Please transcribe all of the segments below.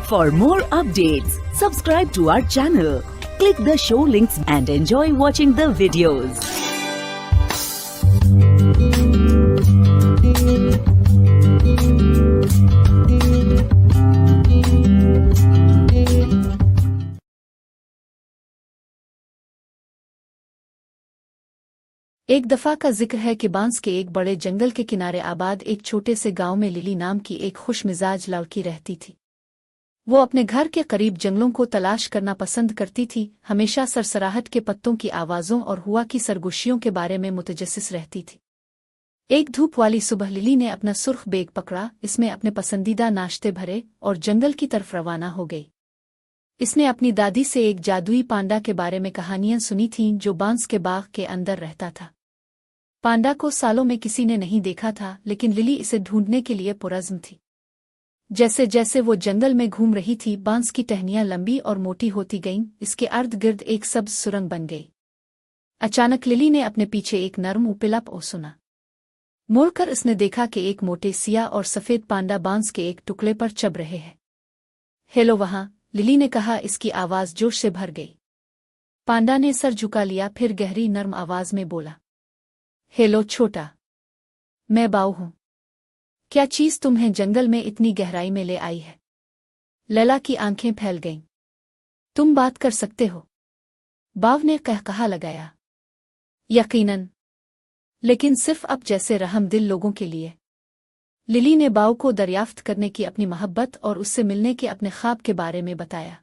For more updates, subscribe to our channel, click the show links and enjoy watching the videos. एक दफा का जिक्र है कि बांस के एक बड़े जंगल के किनारे आबाद एक छोटे से गांव में लिली नाम की एक खुशमिजाज लड़की रहती थी। वो अपने घर के करीब जंगलों को तलाश करना पसंद करती थी, हमेशा सरसराहट के पत्तों की आवाज़ों और हवा की सरगोशियों के बारे में मुतजस्सिस रहती थी। एक धूप वाली सुबह लिली ने अपना सुर्ख बैग पकड़ा, इसमें अपने पसंदीदा नाश्ते भरे और जंगल की तरफ रवाना हो गई। इसने अपनी दादी से एक जादुई पांडा के बारे में कहानियां सुनी थीं जो बांस के बाग के अंदर रहता था। पांडा को सालों में किसी ने नहीं देखा था, लेकिन लिली इसे ढूंढने के लिए पुरज़्म थी। जैसे जैसे वो जंगल में घूम रही थी, बांस की टहनियां लंबी और मोटी होती गईं, इसके अर्द गिर्द एक सब्ज सुरंग बन गई। अचानक लिली ने अपने पीछे एक नरम उपिलप सुना। मुड़कर इसने देखा कि एक मोटे सियाह और सफ़ेद पांडा बांस के एक टुकड़े पर चब रहे हैं। हेलो वहाँ, लिली ने कहा, इसकी आवाज़ जोश से भर गई। पांडा ने सर झुका लिया, फिर गहरी नर्म आवाज़ में बोला, हेलो छोटा, मैं बाऊ हूँ। क्या चीज़ तुम्हें जंगल में इतनी गहराई में ले आई है? लैला की आंखें फैल गईं। तुम बात कर सकते हो? बाव ने कहकहा लगाया। यकीनन, लेकिन सिर्फ अब जैसे रहमदिल लोगों के लिए। लिली ने बाव को दरियाफ्त करने की अपनी मोहब्बत और उससे मिलने के अपने ख्वाब के बारे में बताया।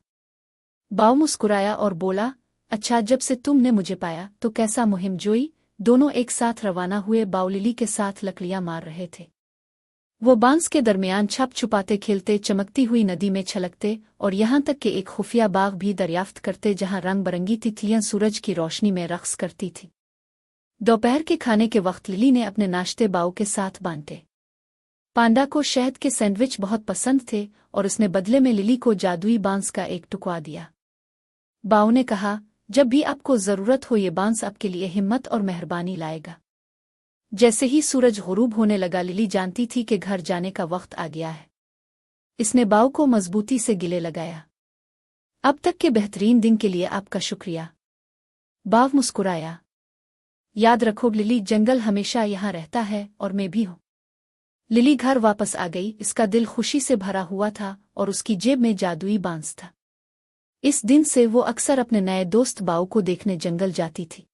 बाव मुस्कुराया और बोला, अच्छा, जब से तुमने मुझे पाया तो कैसा मुहिम जोई। दोनों एक साथ रवाना हुए। बाव लिली के साथ लकड़ियां मार रहे थे। वो बांस के दरमियान छप छुपाते खेलते, चमकती हुई नदी में छलकते और यहाँ तक कि एक खुफिया बाग भी दरियाफ्त करते जहाँ रंग बरंगी तितलियां सूरज की रोशनी में रक्स करती थी। दोपहर के खाने के वक्त लिली ने अपने नाश्ते बाव के साथ बांटे। पांडा को शहद के सैंडविच बहुत पसंद थे और उसने बदले में लिली को जादुई बांस का एक टुकड़ा दिया। बाव ने कहा, जब भी आपको ज़रूरत हो, ये बांस आपके लिए हिम्मत और मेहरबानी लाएगा। जैसे ही सूरज गुरूब होने लगा, लिली जानती थी कि घर जाने का वक्त आ गया है। इसने बाव को मजबूती से गिले लगाया। अब तक के बेहतरीन दिन के लिए आपका शुक्रिया। बाव मुस्कुराया। याद रखो लिली, जंगल हमेशा यहाँ रहता है और मैं भी हूँ। लिली घर वापस आ गई। इसका दिल खुशी से भरा हुआ था और उसकी जेब में जादुई बांस था। इस दिन से वो अक्सर अपने नए दोस्त बाव को देखने जंगल जाती थी।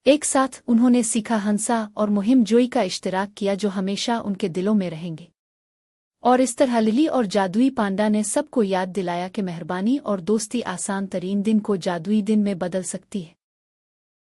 एक साथ उन्होंने सीखा हंसा और मुहिम जोई का इश्तिराक किया जो हमेशा उनके दिलों में रहेंगे। और इस तरह लिली और जादुई पांडा ने सबको याद दिलाया कि मेहरबानी और दोस्ती आसान तरीन दिन को जादुई दिन में बदल सकती है।